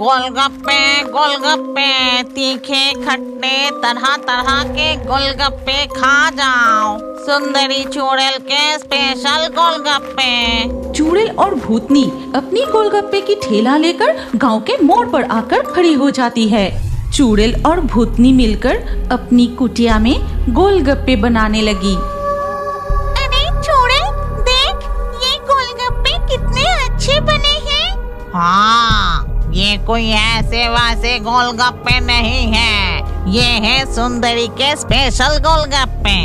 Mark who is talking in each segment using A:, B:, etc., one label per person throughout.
A: गोलगप्पे गोलगप्पे, तीखे खट्टे तरह तरह के गोलगप्पे खा जाओ। सुंदरी चुड़ैल के स्पेशल गोलगप्पे।
B: चुड़ैल और भूतनी अपनी गोलगप्पे की ठेला लेकर गांव के मोड़ पर आकर खड़ी हो जाती है। चुड़ैल और भूतनी मिलकर अपनी कुटिया में गोलगप्पे बनाने लगी।
C: अरे चुड़ैल देख, ये गोलगप्पे कितने अच्छे बने हैं।
A: हाँ, ये कोई ऐसे वैसे गोलगप्पे नहीं है, ये है सुंदरी के स्पेशल गोलगप्पे।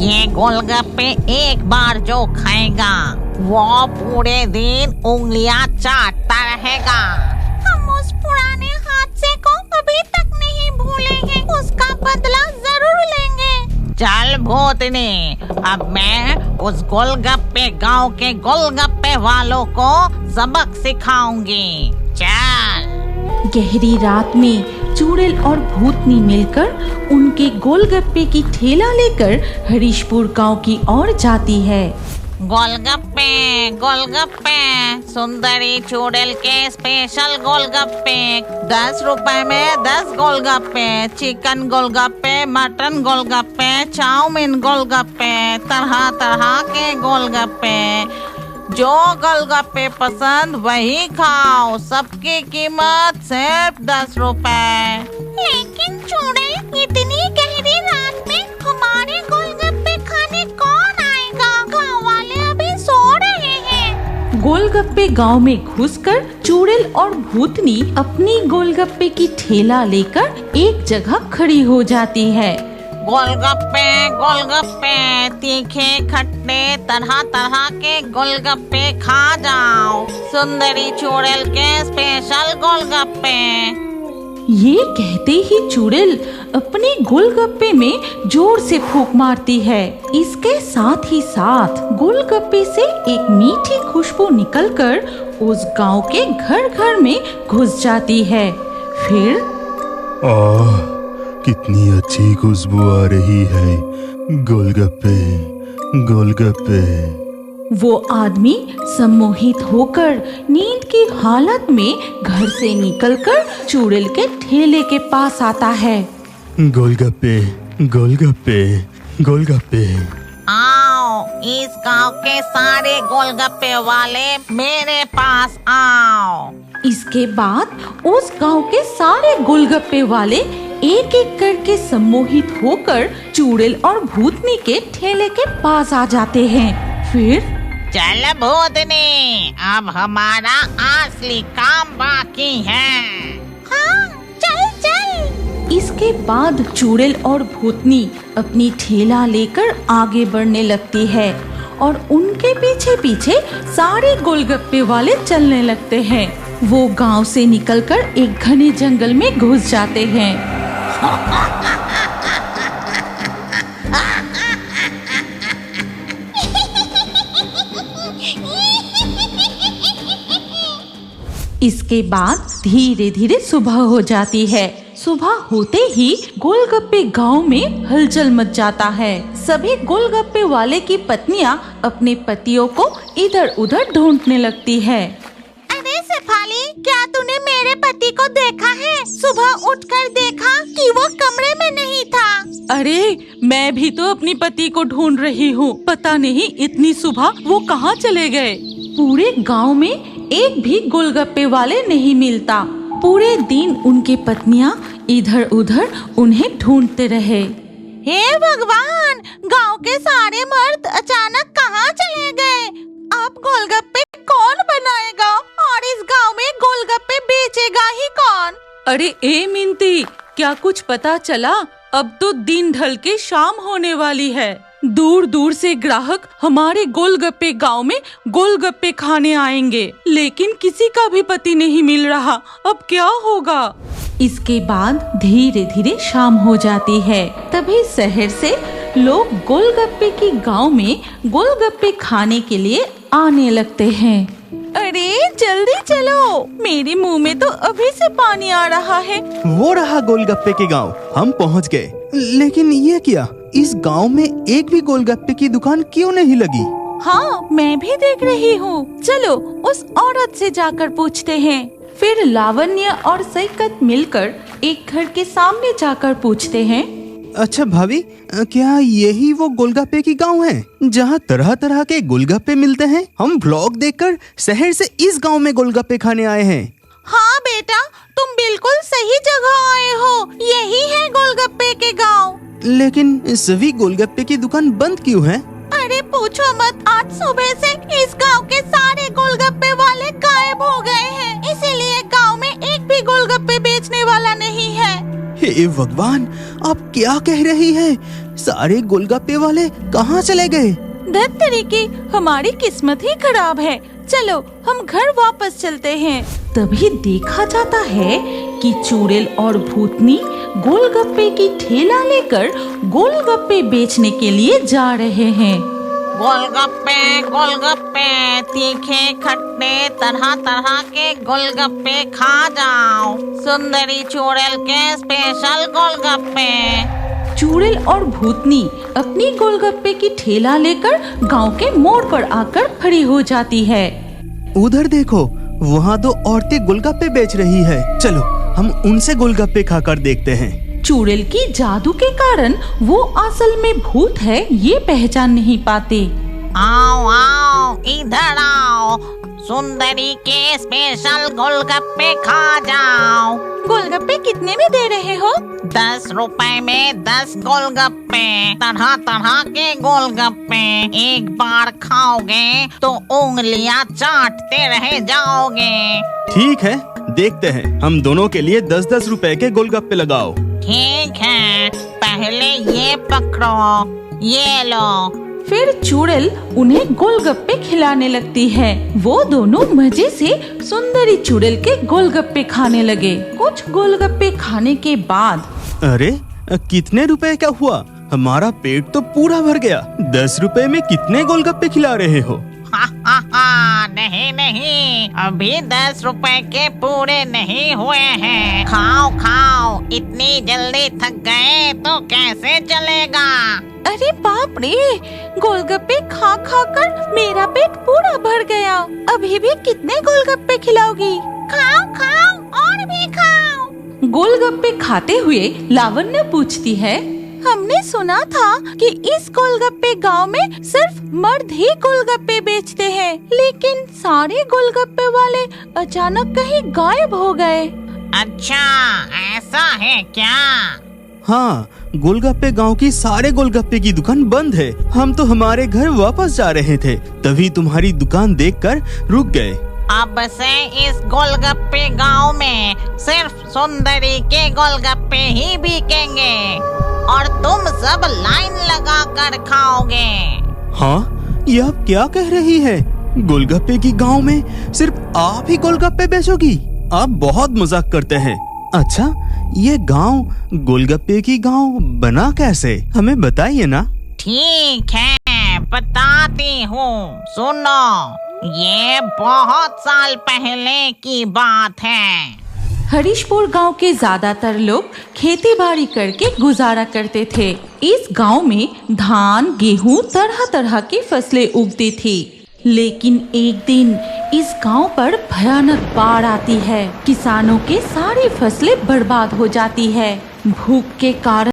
A: ये गोलगप्पे एक बार जो खाएगा वो पूरे दिन उंगलियां चाटता रहेगा।
C: हम उस पुराने हादसे को अभी तक नहीं भूले हैं, उसका बदला जरूर लेंगे।
A: चल भूतनी, अब मैं उस गोलगप्पे गांव के गोलगप्पे वालों को सबक सिखाऊंगी। चल।
B: गहरी रात में चुड़ैल और भूतनी मिलकर उनके गोलगप्पे की ठेला लेकर हरीशपुर गांव की ओर जाती है।
A: गोलगप्पे गोलगप्पे, सुंदरी चुड़ैल के स्पेशल गोलगप्पे। 10 रुपए में 10 गोलगप्पे, चिकन गोलगप्पे, मटन गोलगप्पे, चाउमीन गोलगप्पे, तरह तरह के गोलगप्पे। जो गोलगप्पे पसंद वही खाओ, सबकी कीमत सिर्फ 10 रुपए।
C: लेकिन चुड़ैल, इतनी गहरी रात में हमारे गोलगप्पे खाने कौन आएगा? गाँव वाले अभी सो रहे हैं।
B: गोलगप्पे गांव में घुसकर चुड़ैल और भूतनी अपनी गोलगप्पे की ठेला लेकर एक जगह खड़ी हो जाती है।
A: गोलगप्पे गोलगप्पे, तीखे खट्टे तरह तरह के गोलगप्पे खा जाओ। सुंदरी चुड़ैल के स्पेशल गोलगप्पे।
B: ये कहते ही चुड़ैल अपने गोलगप्पे में जोर से फूंक मारती है। इसके साथ ही साथ गोलगप्पे से एक मीठी खुशबू निकलकर उस गांव के घर घर में घुस जाती है। फिर
D: कितनी अच्छी खुशबू आ रही है। गोलगप्पे गोलगप्पे।
B: वो आदमी सम्मोहित होकर नींद की हालत में घर से निकलकर चुड़ैल के ठेले के पास आता है।
D: गोलगप्पे गोलगप्पे गोलगप्पे।
A: आओ, इस गांव के सारे गोलगप्पे वाले मेरे पास आओ।
B: इसके बाद उस गांव के सारे गोलगप्पे वाले एक एक करके सम्मोहित होकर चुड़ैल और भूतनी के ठेले के पास आ जाते हैं। फिर
A: चल भूतनी, अब हमारा असली काम बाकी है।
C: हाँ, चल चल।
B: इसके बाद चुड़ैल और भूतनी अपनी ठेला लेकर आगे बढ़ने लगती है और उनके पीछे पीछे सारे गोलगप्पे वाले चलने लगते हैं। वो गांव से निकलकर एक घने जंगल में घुस जाते हैं। इसके बाद धीरे धीरे सुबह हो जाती है। सुबह होते ही गोलगप्पे गांव में हलचल मच जाता है। सभी गोलगप्पे वाले की पत्नियां अपने पतियों को इधर उधर ढूंढने लगती है।
C: अरे शेफाली, क्या तूने मेरे पति को देखा है? सुबह उठकर देखा कि वो कमरे में नहीं था।
B: अरे, मैं भी तो अपनी पति को ढूंढ रही हूँ। पता नहीं इतनी सुबह वो कहाँ चले गए। पूरे गांव में एक भी गोलगप्पे वाले नहीं मिलता। पूरे दिन उनके पत्नियां इधर उधर उन्हें ढूंढते रहे।
C: हे भगवान, गांव के सारे मर्द अचानक कहाँ चले गए? अब गोलगप्पे कौन बनाएगा और इस गांव में गोलगप्पे बेचेगा ही कौन?
B: अरे ए मिनती, क्या कुछ पता चला? अब तो दिन ढल के शाम होने वाली है। दूर दूर से ग्राहक हमारे गोलगप्पे गांव में गोलगप्पे खाने आएंगे, लेकिन किसी का भी पति नहीं मिल रहा। अब क्या होगा? इसके बाद धीरे धीरे शाम हो जाती है। तभी शहर से लोग गोलगप्पे की गांव में गोलगप्पे खाने के लिए आने लगते हैं।
C: अरे जल्दी चलो, मेरे मुंह में तो अभी से पानी आ रहा है।
E: वो रहा गोलगप्पे के गांव, हम पहुंच गए। लेकिन ये क्या, इस गांव में एक भी गोलगप्पे की दुकान क्यों नहीं लगी?
C: हाँ, मैं भी देख रही हूँ। चलो उस औरत से जाकर पूछते हैं।
B: फिर लावण्य और सैकत मिलकर एक घर के सामने जाकर पूछते हैं,
E: अच्छा भाभी, क्या यही वो गोलगप्पे की गांव है जहां तरह तरह के गोलगप्पे मिलते हैं? हम ब्लॉग देखकर शहर से इस गांव में गोलगप्पे खाने आए हैं।
C: हाँ बेटा, तुम बिल्कुल सही जगह आए हो। यही है गोलगप्पे के गांव।
E: लेकिन सभी गोलगप्पे की दुकान बंद क्यों है?
C: अरे पूछो मत, आज सुबह से इस गांव के सारे गोलगप्पे वाले गायब हो गए हैं। इसीलिए गांव में एक भी गोलगप्पे बेचने वाला नहीं है।
E: हे भगवान, आप क्या कह रही है? सारे गोलगप्पे वाले कहाँ चले गए?
B: धत्तरी की, हमारी किस्मत ही खराब है। चलो हम घर वापस चलते हैं। तभी देखा जाता है कि चुड़ैल और भूतनी गोलगप्पे की ठेला लेकर गोलगप्पे बेचने के लिए जा रहे हैं।
A: गोलगप्पे गोलगप्पे, तीखे खट्टे तरह तरह के गोलगप्पे खा जाओ। सुंदरी चुड़ैल के स्पेशल गोलगप्पे।
B: चुड़ैल और भूतनी अपनी गोलगप्पे की ठेला लेकर गांव के मोड़ पर आकर खड़ी हो जाती है।
E: उधर देखो, वहाँ दो औरतें गोलगप्पे बेच रही है। चलो हम उनसे गोलगप्पे खाकर देखते हैं।
B: चुड़ैल की जादू के कारण वो असल में भूत है ये पहचान नहीं पाते।
A: आओ आओ, इधर आओ। सुंदरी के स्पेशल गोलगप्पे खा जाओ।
C: गोलगप्पे कितने में दे रहे हो?
A: 10 रुपए में 10 गोलगप्पे, तरह तरह के गोलगप्पे। एक बार खाओगे तो उंगलियां चाटते रह जाओगे।
E: ठीक है, देखते हैं। हम दोनों के लिए 10-10 रुपए के गोलगप्पे लगाओ।
A: ठीक है, पहले ये पकड़ो, ये लो।
B: फिर चुड़ैल उन्हें गोलगप्पे खिलाने लगती है। वो दोनों मजे से सुंदरी चुड़ैल के गोलगप्पे खाने लगे। कुछ गोलगप्पे खाने के बाद,
E: अरे कितने रुपए का हुआ? हमारा पेट तो पूरा भर गया। 10 रुपए में कितने गोलगप्पे खिला रहे हो?
A: नहीं नहीं, अभी 10 रुपए के पूरे नहीं हुए हैं। खाओ खाओ, इतनी जल्दी थक गए तो कैसे चलेगा?
C: अरे बाप रे, गोलगप्पे खा खा कर मेरा पेट पूरा भर गया। अभी भी कितने गोलगप्पे खिलाओगी? खाओ खाओ और भी खाओ।
B: गोलगप्पे खाते हुए लावण्य पूछती है,
C: हमने सुना था कि इस गोलगप्पे गांव में सिर्फ मर्द ही गोलगप्पे बेचते हैं, लेकिन सारे गोलगप्पे वाले अचानक कहीं गायब हो गए।
A: अच्छा, ऐसा है क्या?
E: हाँ, गोलगप्पे गांव की सारे गोलगप्पे की दुकान बंद है। हम तो हमारे घर वापस जा रहे थे, तभी तुम्हारी दुकान देखकर रुक गए।
A: अब से इस गोलगप्पे गांव में सिर्फ सुंदरी के गोलगप्पे ही बिकेंगे और तुम सब लाइन लगा कर खाओगे।
E: हाँ, ये आप क्या कह रही है? गोलगप्पे की गांव में सिर्फ आप ही गोलगप्पे बेचोगी? आप बहुत मजाक करते हैं। अच्छा, ये गांव गोलगप्पे की गांव बना कैसे? हमें बताइए ना।
A: ठीक है, बताती हूँ, सुनो। ये बहुत साल पहले की बात है।
B: हरीशपुर गांव के ज्यादातर लोग खेती बाड़ी करके गुजारा करते थे। इस गांव में धान, गेहूं, तरह तरह की फसलें उगती थी। लेकिन एक दिन इस गांव पर भयानक बाढ़ आती है। किसानों के सारी फसलें बर्बाद हो जाती है। भूख के कारण